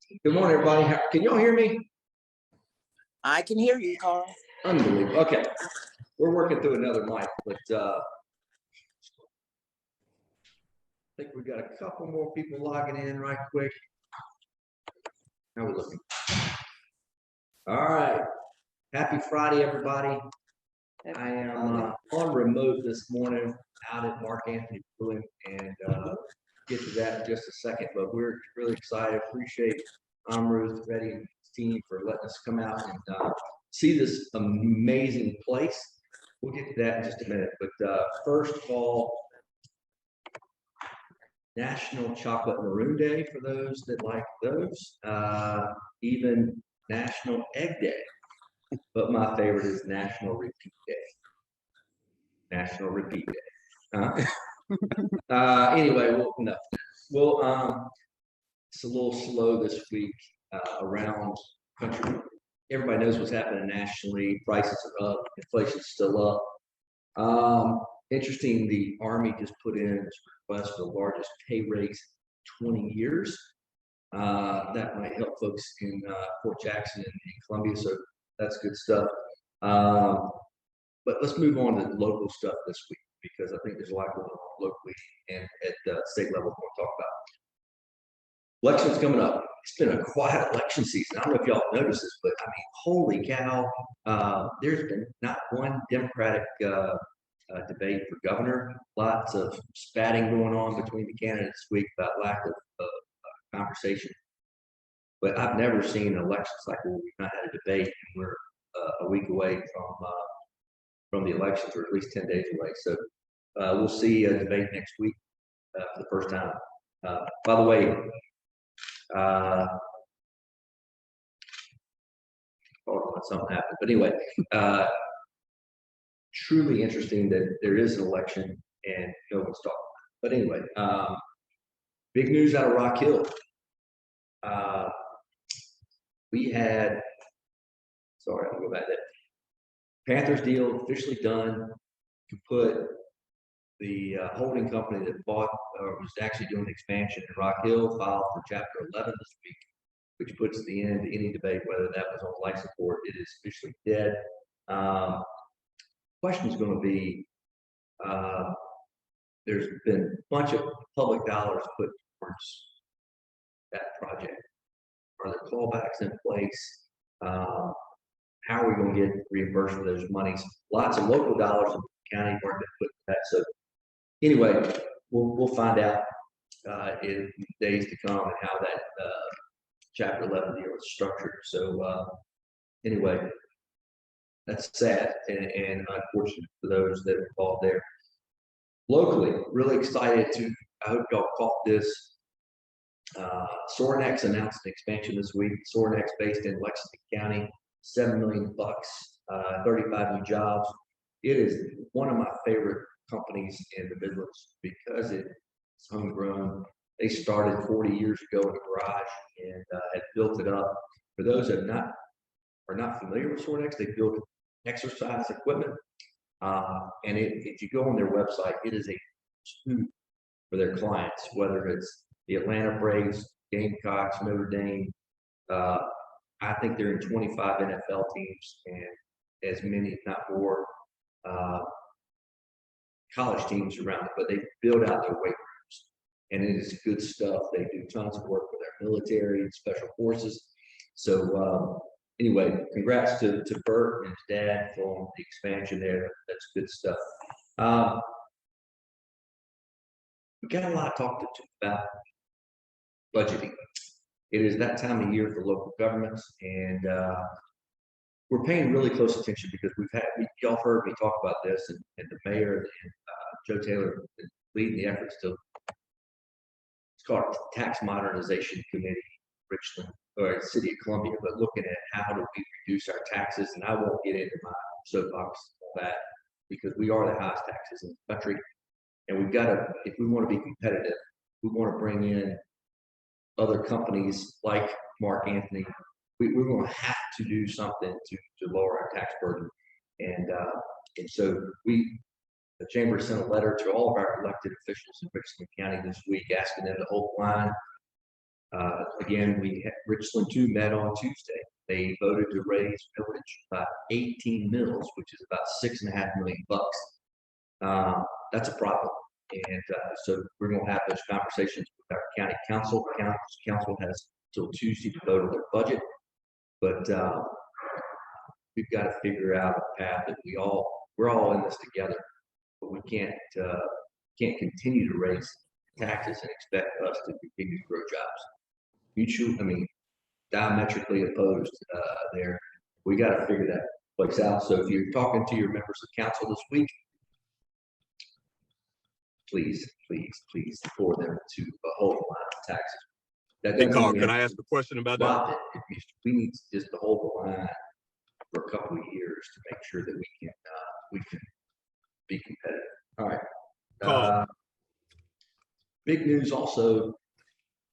Good morning, everybody. Can y'all hear me? I can hear you, Carl. Unbelievable. Okay, we're working through another mic, but I think we got a couple more people logging in right quick. How we looking? All right. Happy Friday, everybody. I am on remote this morning out at Mark Anthony Brewing, and get to that in just a second. But we're really excited. Appreciate Ruth, Reddy, and his team for letting us come out and see this amazing place. We'll get to that in just a minute. But first of all, National Chocolate Maroon Day for those that like those. Even National Egg Day. But my favorite is National Repeat Day. National Repeat Day. Anyway, it's a little slow this week around country. Everybody knows what's happening nationally. Prices are up. Inflation's still up. Interesting, the Army just put in its request for the largest pay raise in 20 years. That might help folks in Fort Jackson and Columbia, so that's good stuff. But let's move on to local stuff this week, because I think there's a lot going on locally and at the state level we'll talk about. Election's coming up. It's been a quiet election season. I don't know if y'all noticed this, but I mean, holy cow, there's been not one Democratic debate for governor. Lots of spatting going on between the candidates this week about lack of conversation. But I've never seen an election cycle where we've not had a debate, and we're a week away from the elections, or at least 10 days away. So we'll see a debate next week for the first time. By the way, something happened, but anyway, truly interesting that there is an election and no one's talking about it. But anyway, big news out of Rock Hill. We had, sorry, I'll go back there. Panthers deal officially done to put the holding company that bought or was actually doing the expansion in Rock Hill filed for Chapter 11 this week, which puts the end to any debate whether that was on life support. It is officially dead. Question is going to be, there's been a bunch of public dollars put towards that project. Are there callbacks in place? How are we going to get reimbursed for those monies? Lots of local dollars in the county weren't put in that. So anyway, we'll find out in days to come and how that Chapter 11 deal is structured. So anyway, that's sad and unfortunate for those that are involved there. Locally, really excited to, I hope y'all caught this. Sorinex announced an expansion this week. Sorinex based in Lexington County, $7 million, 35 new jobs. It is one of my favorite companies in the business because it's homegrown. They started 40 years ago in a garage and had built it up. For those that are not familiar with Sorinex, they build exercise equipment. And if you go on their website, it is a suit for their clients, whether it's the Atlanta Braves, Gamecocks, Notre Dame. I think they're in 25 NFL teams and as many, if not more, college teams around it, but they build out their weight rooms. And it is good stuff. They do tons of work with their military and special forces. So anyway, congrats to Bert and his dad for the expansion there. That's good stuff. We got a lot to talk about budgeting. It is that time of year for local governments, and we're paying really close attention because y'all heard me talk about this, and the mayor and Joe Taylor leading the efforts to, it's called Tax Modernization Committee, Richland, or City of Columbia, but looking at how do we reduce our taxes. And I won't get into my soapbox on that because we are the highest taxes in the country. And we've got to, if we want to be competitive, we want to bring in other companies like Mark Anthony. We're going to have to do something to lower our tax burden. And so the chamber sent a letter to all of our elected officials in Richland County this week asking them to hold the line. Again, Richland 2 met on Tuesday. They voted to raise millage by 18 mils, which is about $6.5 million bucks. That's a problem. And so we're going to have those conversations with our county council. Council has till Tuesday to vote on their budget, but we've got to figure out a path that we're all in this together. But we can't continue to raise taxes and expect us to continue to grow jobs. Diametrically opposed there. We got to figure that place out. So if you're talking to your members of council this week, please for them to hold the line on taxes. Hey, Carl, can I ask a question about that? We need just to hold the line for a couple of years to make sure that we can be competitive. All right. Big news also,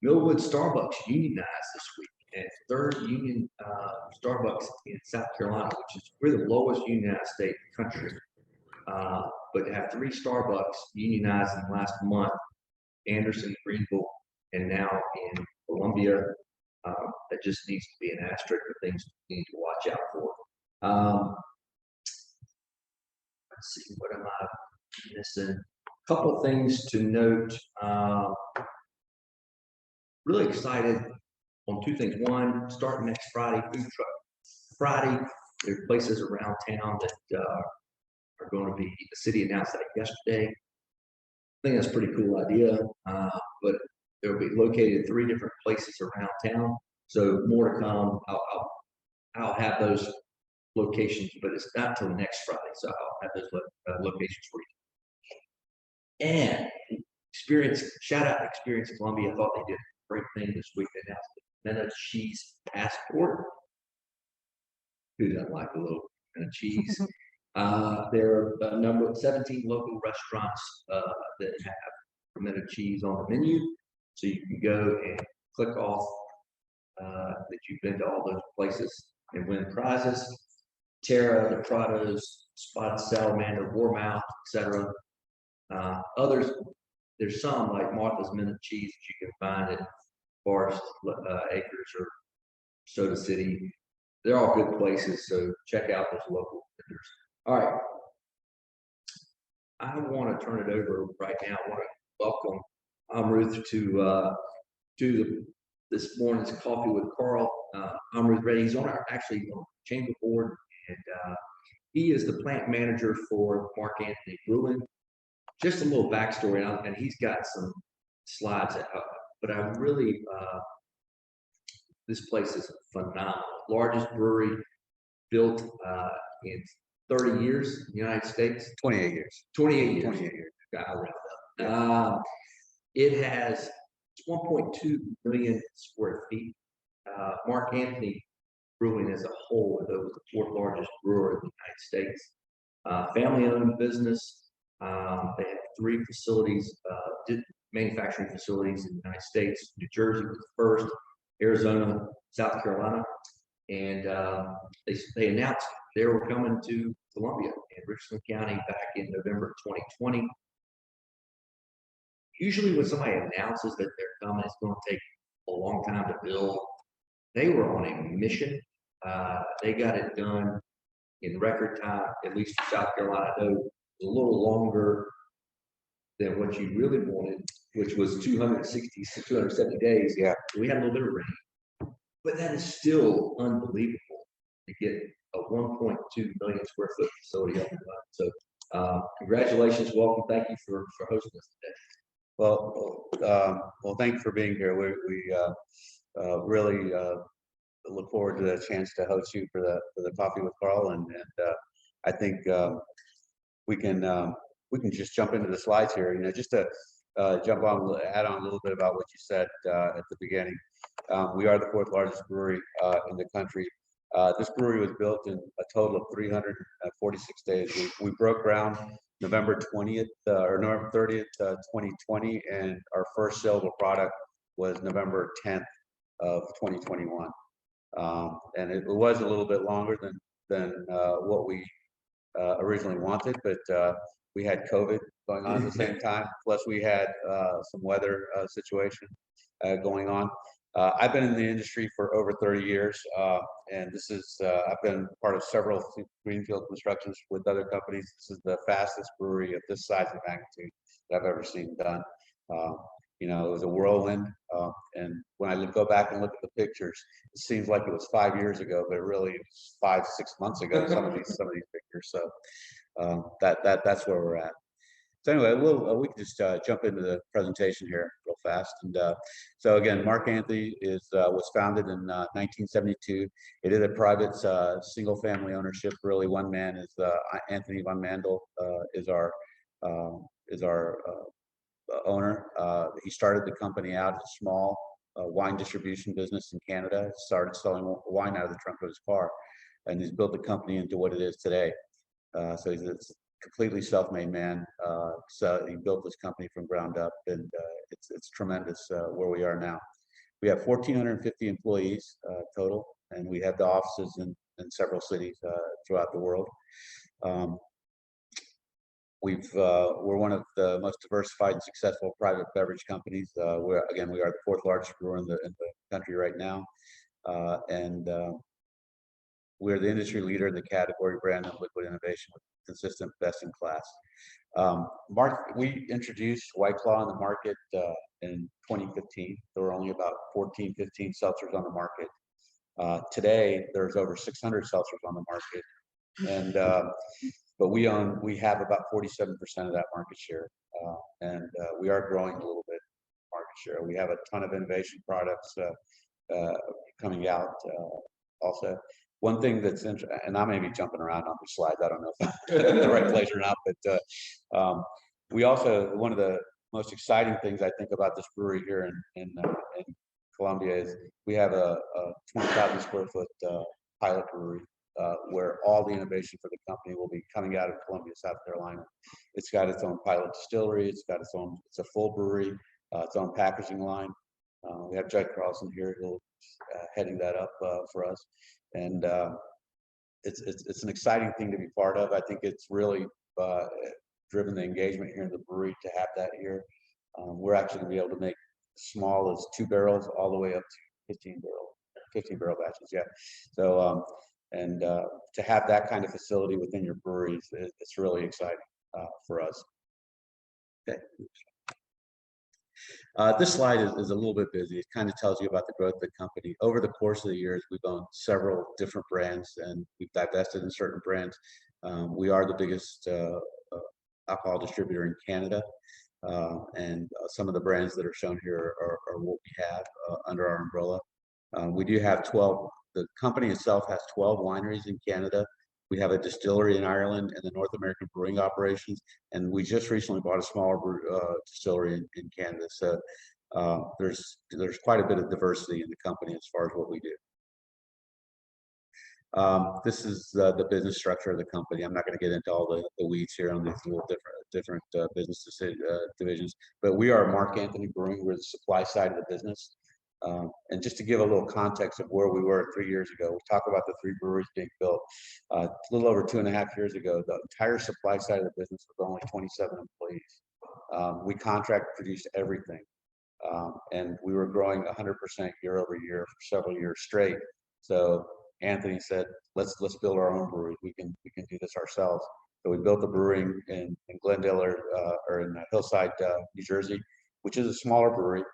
Millwood Starbucks unionized this week, and third union Starbucks in South Carolina, we're the lowest unionized state in the country. But to have 3 Starbucks unionized in the last month, Anderson, Greenville, and now in Columbia, that just needs to be an asterisk of things we need to watch out for. Let's see, what am I missing? A couple of things to note. Really excited on 2 things. One, starting next Friday, Food Truck Friday. There are places around town that are going to be, the city announced that yesterday. I think that's a pretty cool idea, but they'll be located in 3 different places around town. So more to come. I'll have those locations, but it's not till next Friday. So I'll have those locations for you. And shout out to Experience Columbia. I thought they did a great thing this week. They announced the Mena Cheese Passport. Who doesn't like a little Mena cheese? There are a number of 17 local restaurants that have fermented cheese on the menu. So you can go and click off that you've been to all those places and win prizes. Terra, the Prados, Spotted Salamander, Warmouth, etc. Others, there's some like Martha's Minute Cheese that you can find at Forest Acres or Soda City. They're all good places, so check out those local vendors. All right. I want to turn it over right now. I want to welcome Amruth to this morning's Coffee with Carl. Amruth Reddy, he's on our chamber board, and he is the plant manager for Mark Anthony Brewing. Just a little backstory, and he's got some slides, but I really, this place is phenomenal. Largest brewery built in 30 years in the United States. 28 years. 28 years. 28 years. I'll round up. It has 1.2 million square feet. Mark Anthony Brewing as a whole is the 4th largest brewer in the United States. Family-owned business. They have 3 facilities, manufacturing facilities in the United States. New Jersey was the first, Arizona, South Carolina, and they announced they were coming to Columbia and Richland County back in November 2020. Usually when somebody announces that they're coming, it's going to take a long time to build. They were on a mission. They got it done in record time, at least for South Carolina. I know a little longer than what you really wanted, which was 270 days. Yeah. We had a little bit of rain, but that is still unbelievable to get a 1.2 million square foot facility up and running. So congratulations, welcome. Thank you for hosting us today. Well, thank you for being here. We really look forward to the chance to host you for the Coffee with Carl, and I think we can just jump into the slides here. Just to add on a little bit about what you said at the beginning. We are the 4th largest brewery in the country. This brewery was built in a total of 346 days. We broke ground November 20th or November 30th, 2020, and our first saleable product was November 10th of 2021. And it was a little bit longer than what we originally wanted, but we had COVID going on at the same time. Plus we had some weather situation going on. I've been in the industry for over 30 years, and this is I've been part of several greenfield constructions with other companies. This is the fastest brewery of this size and magnitude that I've ever seen done. You know, it was a whirlwind, and when I go back and look at the pictures, it seems like it was 5 years ago, but really it was 5, 6 months ago. Some of these pictures. So that's where we're at. So anyway, we can just jump into the presentation here real fast. And so again, Mark Anthony was founded in 1972. It is a private single-family ownership. Really, one man is Anthony Van Mandel is our owner. He started the company out as a small wine distribution business in Canada. Started selling wine out of the trunk of his car, and he's built the company into what it is today. So he's a completely self-made man. So he built this company from ground up, and it's tremendous where we are now. We have 1,450 employees total, and we have the offices in several cities throughout the world. We're one of the most diversified and successful private beverage companies. We are the fourth largest brewer in the country right now, and we're the industry leader in the category brand and liquid innovation with consistent best in class. We introduced White Claw in the market in 2015. There were only about 14, 15 seltzers on the market. Today, there's over 600 seltzers on the market, and but we have about 47% of that market share, and we are growing a little bit market share. We have a ton of innovation products coming out also. One thing that's interesting, and I may be jumping around on the slides, I don't know if I'm in the right place or not, but we also, one of the most exciting things I think about this brewery here in Columbia is we have a 20,000 square foot pilot brewery where all the innovation for the company will be coming out of Columbia, South Carolina. It's got its own pilot distillery, it's a full brewery, its own packaging line. We have Judd Carlson here who's heading that up for us. And it's an exciting thing to be part of. I think it's really driven the engagement here in the brewery to have that here. We're actually going to be able to make small as 2 barrels all the way up to 15 barrel batches. Yeah. So to have that kind of facility within your breweries, it's really exciting for us. Okay. This slide is a little bit busy. It kind of tells you about the growth of the company. Over the course of the years, we've owned several different brands, and we've divested in certain brands. We are the biggest alcohol distributor in Canada, and some of the brands that are shown here are what we have under our umbrella. We do have 12. The company itself has 12 wineries in Canada. We have a distillery in Ireland and the North American brewing operations, and we just recently bought a smaller distillery in Canada. So there's quite a bit of diversity in the company as far as what we do. This is the business structure of the company. I'm not going to get into all the weeds here on these little different business divisions, but we are Mark Anthony Brewing. We're the supply side of the business. And just to give a little context of where we were 3 years ago, we talk about the 3 breweries being built. A little over 2.5 years ago, the entire supply side of the business was only 27 employees. We contract produced everything, and we were growing 100% year over year for several years straight. So Anthony said, "Let's build our own brewery. We can do this ourselves." So we built the brewery in Glendale or in Hillside, New Jersey, which is a smaller brewery.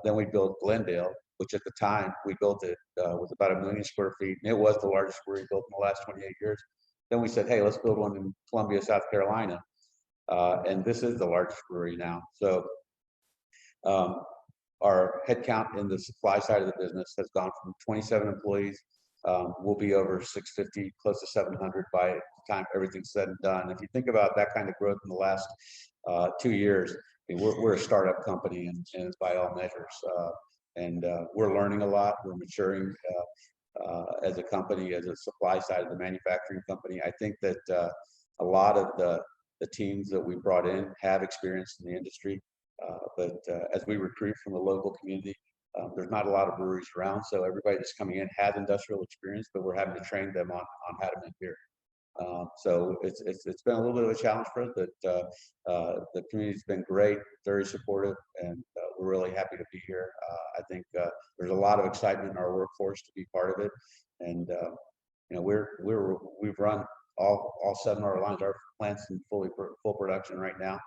Then we built Glendale, which at the time we built it was about 1 million square feet, and it was the largest brewery built in the last 28 years. Then we said, "Hey, let's build one in Columbia, South Carolina," and this is the largest brewery now. So our headcount in the supply side of the business has gone from 27 employees. We'll be over 650, close to 700 by the time everything's said and done. If you think about that kind of growth in the last 2 years, I mean, we're a startup company and by all measures, and we're learning a lot. We're maturing as a company, as a supply side of the manufacturing company. I think that a lot of the teams that we brought in have experience in the industry, but as we recruit from the local community, there's not a lot of breweries around, so everybody that's coming in has industrial experience, but we're having to train them on how to make beer. So it's been a little bit of a challenge for us, but the community's been great, very supportive, and we're really happy to be here. I think there's a lot of excitement in our workforce to be part of it, and you know, we've run all 7 of our lines. Our plant's in full production right now,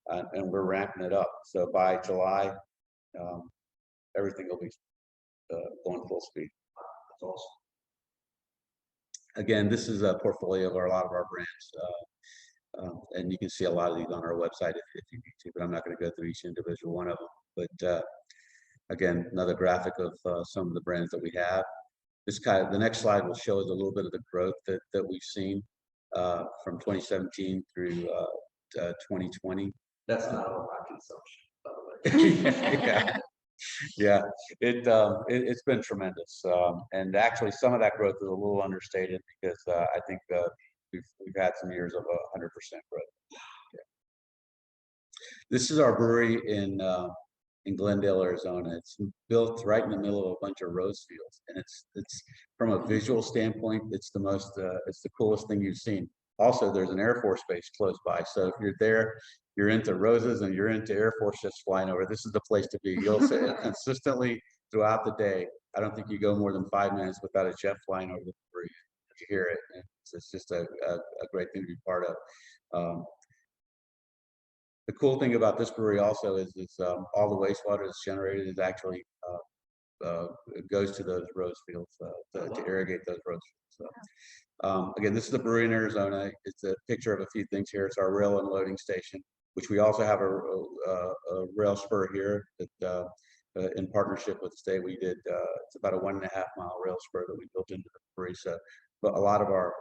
and we're ramping it up. So by July, everything will be going full speed. That's awesome. Again, this is a portfolio of a lot of our brands, and you can see a lot of these on our website if you need to, but I'm not going to go through each individual one of them. But again, another graphic of some of the brands that we have. The next slide will show us a little bit of the growth that we've seen from 2017 through 2020. That's not all my consumption, by the way. Yeah, it's been tremendous, and actually some of that growth is a little understated because I think we've had some years of 100% growth. Yeah. This is our brewery in Glendale, Arizona. It's built right in the middle of a bunch of rose fields, and it's from a visual standpoint, it's the coolest thing you've seen. Also, there's an Air Force base close by, so if you're there, you're into roses and you're into Air Force just flying over, this is the place to be. You'll see it consistently throughout the day. I don't think you go more than 5 minutes without a jet flying over the brewery. You hear it. It's just a great thing to be part of. The cool thing about this brewery also is all the wastewater that's generated is actually it goes to those rose fields to irrigate those rose fields. So, again, this is the brewery in Arizona. It's a picture of a few things here. It's our rail unloading station, which we also have a rail spur here that in partnership with the state, we did. It's about a 1.5 mile rail spur that we built into the brewery. So, but a lot of our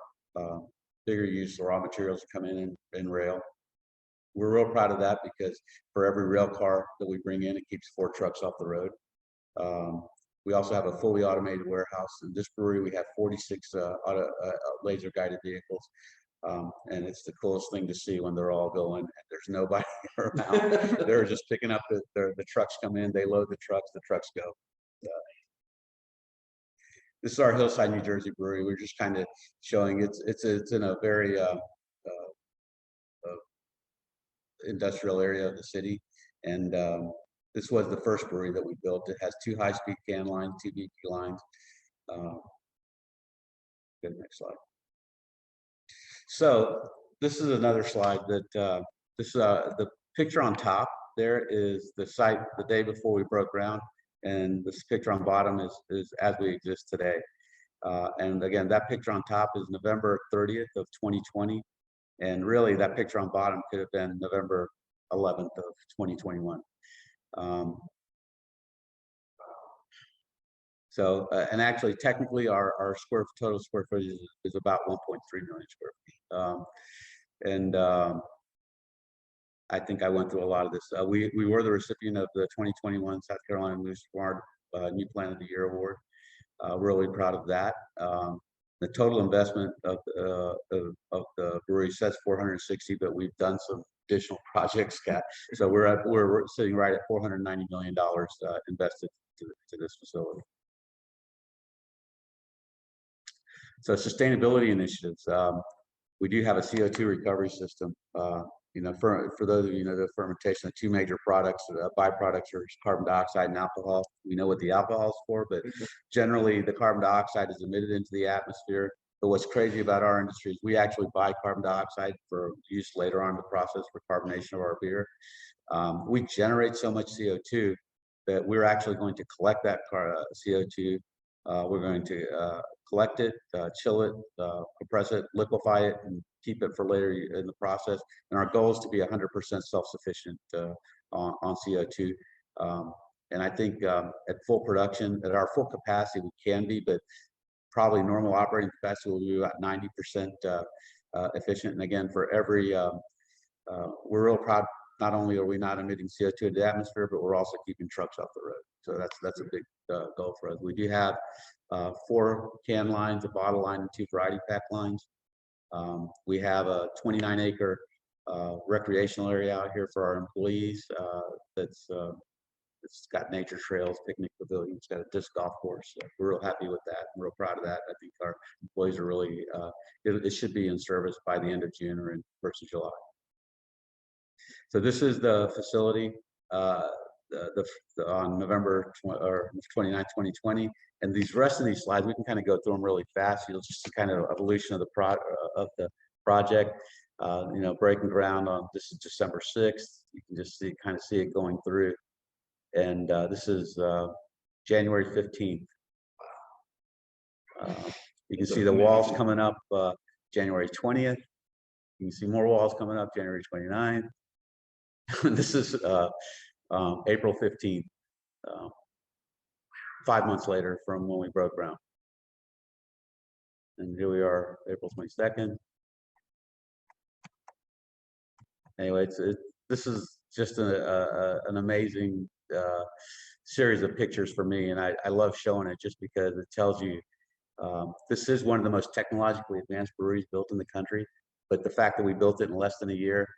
bigger use raw materials come in rail. We're real proud of that because for every rail car that we bring in, it keeps 4 trucks off the road. We also have a fully automated warehouse. In this brewery, we have 46 laser guided vehicles. And it's the coolest thing to see when they're all going and there's nobody around. They're just picking up the trucks come in, they load the trucks go. This is our Hillside, New Jersey brewery. We're just kind of showing it's in a very industrial area of the city, and this was the first brewery that we built. It has 2 high-speed can lines, 2 BP lines. Good, next slide. So this is another slide that the picture on top there is the site the day before we broke ground, and this picture on bottom is as we exist today. And again, that picture on top is November 30th of 2020. And really, that picture on bottom could have been November 11th of 2021. So, and actually, technically, our total square footage is about 1.3 million square feet. And I think I went through a lot of this. We were the recipient of the 2021 South Carolina Moose Farm New Plant of the Year Award. Really proud of that. The total investment of the brewery says 460, but we've done some additional projects. So we're sitting right at $490 million invested to this facility. So sustainability initiatives. We do have a CO2 recovery system. You know, for those of you who know the fermentation, the 2 major products, byproducts are carbon dioxide and alcohol. We know what the alcohol is for, but generally the carbon dioxide is emitted into the atmosphere. But what's crazy about our industry is we actually buy carbon dioxide for use later on in the process for carbonation of our beer. We generate so much CO2 that we're actually going to collect that CO2. We're going to collect it, chill it, compress it, liquefy it, and keep it for later in the process. And our goal is to be 100% self-sufficient on CO2. And I think at full production, at our full capacity, we can be, but probably normal operating capacity will be about 90% efficient. And again, for every, we're real proud. Not only are we not emitting CO2 into the atmosphere, but we're also keeping trucks off the road. So that's a big goal for us. We do have 4 can lines, a bottle line, and 2 variety pack lines. We have a 29-acre recreational area out here for our employees. That's It's got nature trails, picnic pavilion, it's got a disc golf course. So we're real happy with that. I'm real proud of that. I think our employees are really, it should be in service by the end of June or in 1st of July. So this is the facility on November 29, 2020. And these rest of these slides, we can kind of go through them really fast. You'll just see kind of evolution of the project. You know, breaking ground on this is December 6th. You can just kind of see it going through. And this is January 15th. You can see the walls coming up January 20th. You can see more walls coming up January 29th. This is April 15th, 5 months later from when we broke ground. And here we are, April 22nd. Anyway, this is just an amazing series of pictures for me, and I love showing it just because it tells you this is one of the most technologically advanced breweries built in the country. But the fact that we built it in less than a year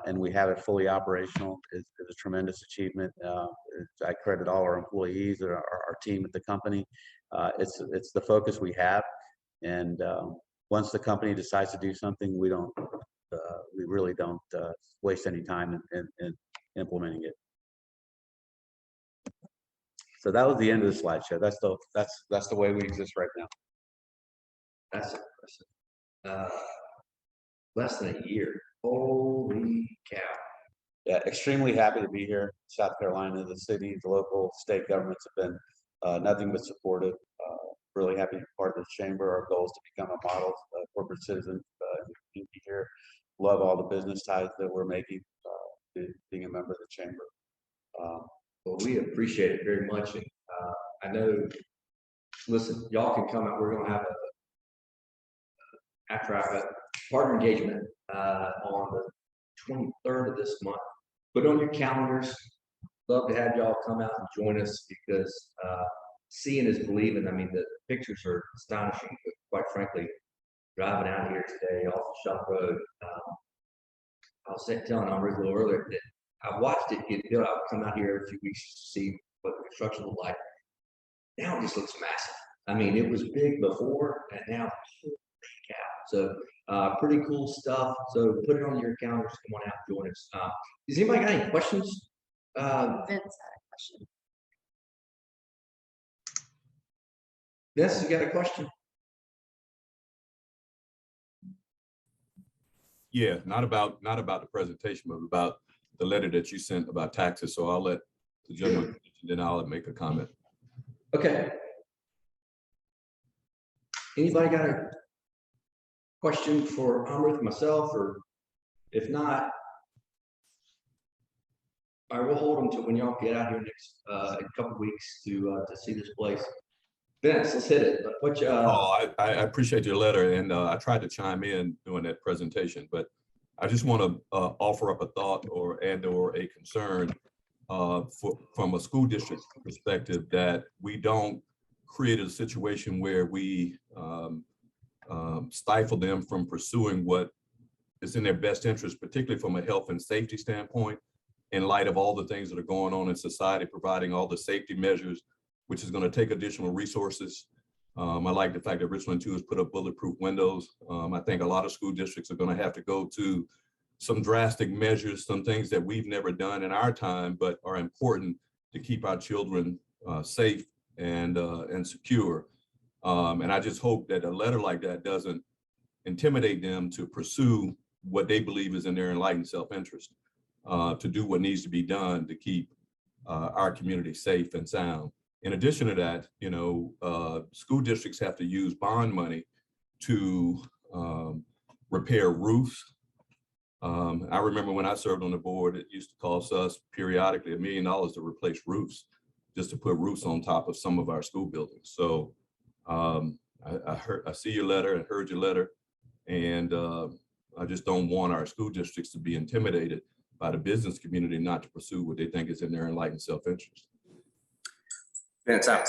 and we have it fully operational is a tremendous achievement. I credit all our employees and our team at the company. It's the focus we have, and once the company decides to do something, we really don't waste any time in implementing it. So that was the end of the slideshow. That's the way we exist right now. That's impressive. Less than a year. Holy cow. Yeah, extremely happy to be here. South Carolina, the city, the local, state governments have been nothing but supportive. Really happy to be part of the chamber. Our goal is to become a model corporate citizen here. Love all the business ties that we're making, being a member of the chamber. Well, we appreciate it very much. And I know, listen, y'all can come out. We're going to have a partner engagement on the 23rd of this month. Put on your calendars. Love to have y'all come out and join us because seeing is believing. I mean, the pictures are astonishing, but quite frankly, driving out here today off the Shop Road, I was telling Amrit a little earlier that I watched it get built. I would come out here every few weeks to see what the construction looked like. Now it just looks massive. I mean, it was big before, and now holy cow. So pretty cool stuff. So put it on your calendars. Come on out and join us. Does anybody got any questions? Vince had a question. Vince, you got a question? Yeah, not about the presentation, but about the letter that you sent about taxes. So I'll let the gentleman, then I'll make a comment. Okay. Anybody got a question for Amrit, myself, or if not, I will hold them to when y'all get out here next in a couple weeks to see this place. Vince, let's hit it. What you? I appreciate your letter, and I tried to chime in during that presentation, but I just want to offer up a thought or a concern from a school district perspective that we don't create a situation where we stifle them from pursuing what is in their best interest, particularly from a health and safety standpoint, in light of all the things that are going on in society, providing all the safety measures, which is going to take additional resources. I like the fact that Richland 2 has put up bulletproof windows. I think a lot of school districts are going to have to go to some drastic measures, some things that we've never done in our time, but are important to keep our children safe and secure. And I just hope that a letter like that doesn't intimidate them to pursue what they believe is in their enlightened self-interest, to do what needs to be done to keep our community safe and sound. In addition to that, you know, school districts have to use bond money to repair roofs. I remember when I served on the board, it used to cost us periodically $1 million to replace roofs, just to put roofs on top of some of our school buildings. So I see your letter and heard your letter, and I just don't want our school districts to be intimidated by the business community not to pursue what they think is in their enlightened self-interest. Vince out.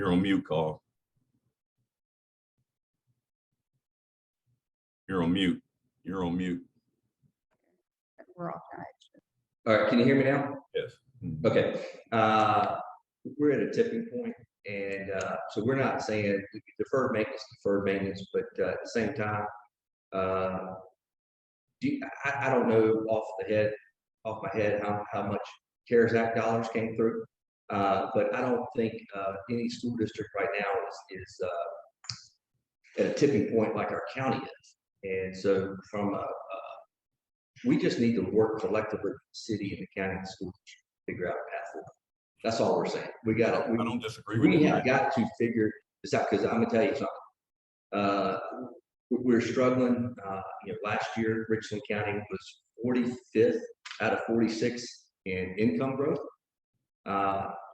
You're on mute, Carl. You're on mute. You're on mute. We're all kind All right, can you hear me now? Yes. Okay, we're at a tipping point, and so we're not saying deferred maintenance, but at the same time, I don't know off my head how much CARES Act dollars came through, but I don't think any school district right now is at a tipping point like our county is, and so we just need to work collectively, the city and the county and the school district, to figure out a path forward. That's all we're saying. I don't disagree with We you. have got to figure this out, because I'm gonna tell you something. We're struggling. Last year, Richland County was 45th out of 46 in income growth.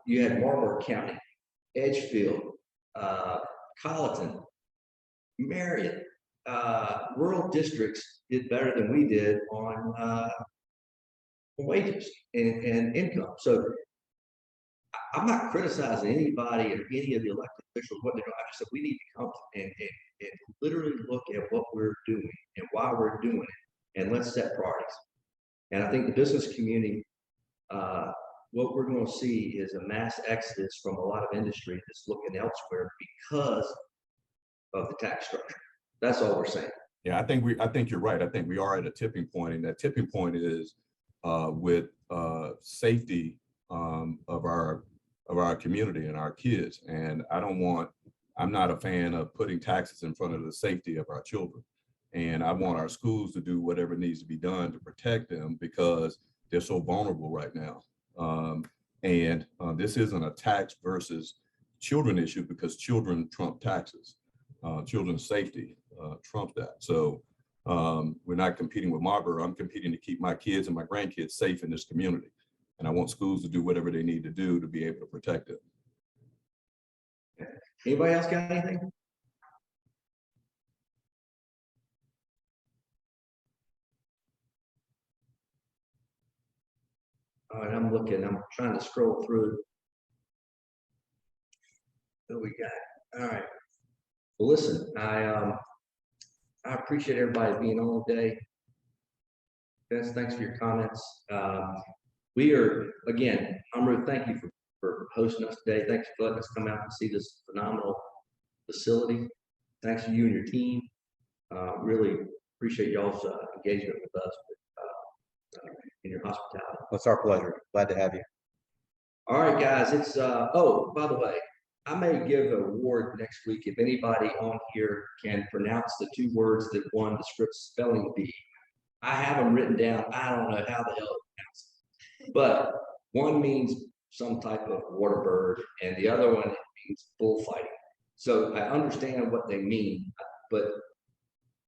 You had Marlboro County, Edgefield, Colleton, Marion, rural districts did better than we did on wages and income. So I'm not criticizing anybody or any of the elected officials, what they're doing. I just said we need to come and literally look at what we're doing and why we're doing it, and let's set priorities. And I think the business community, what we're going to see is a mass exodus from a lot of industry that's looking elsewhere because of the tax structure. That's all we're saying. Yeah, I think you're right. I think we are at a tipping point, and that tipping point is with safety of our community and our kids. And I'm not a fan of putting taxes in front of the safety of our children. And I want our schools to do whatever needs to be done to protect them, because they're so vulnerable right now. This isn't a tax versus children issue, because children trump taxes. Children's safety trumps that. So we're not competing with Marlboro. I'm competing to keep my kids and my grandkids safe in this community. And I want schools to do whatever they need to do to be able to protect it. Anybody else got anything? All right, I'm trying to scroll through. What we got? All right. Well, listen, I appreciate everybody being on today. Vince, thanks for your comments. We are, again, Amru, thank you for hosting us today. Thanks for letting us come out and see this phenomenal facility. Thanks to you and your team. Really appreciate y'all's engagement with us in your hospitality. It's our pleasure. Glad to have you. All right, guys, it's, oh, by the way, I may give an award next week if anybody on here can pronounce the two words that won the script spelling bee. I have them written down. I don't know how the hell to pronounce it. But one means some type of water bird, and the other one means bullfighting. So I understand what they mean, but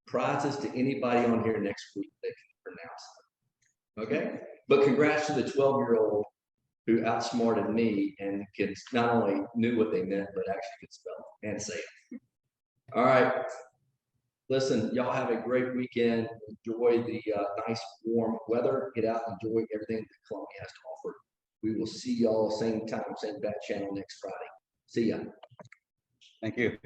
prizes to anybody on here next week that can pronounce them. Okay? But congrats to the 12-year-old who outsmarted me and kids not only knew what they meant, but actually could spell and say it. All right. Listen, y'all have a great weekend. Enjoy the nice warm weather. Get out and enjoy everything that Columbia has to offer. We will see y'all same time, same bat channel next Friday. See ya. Thank you.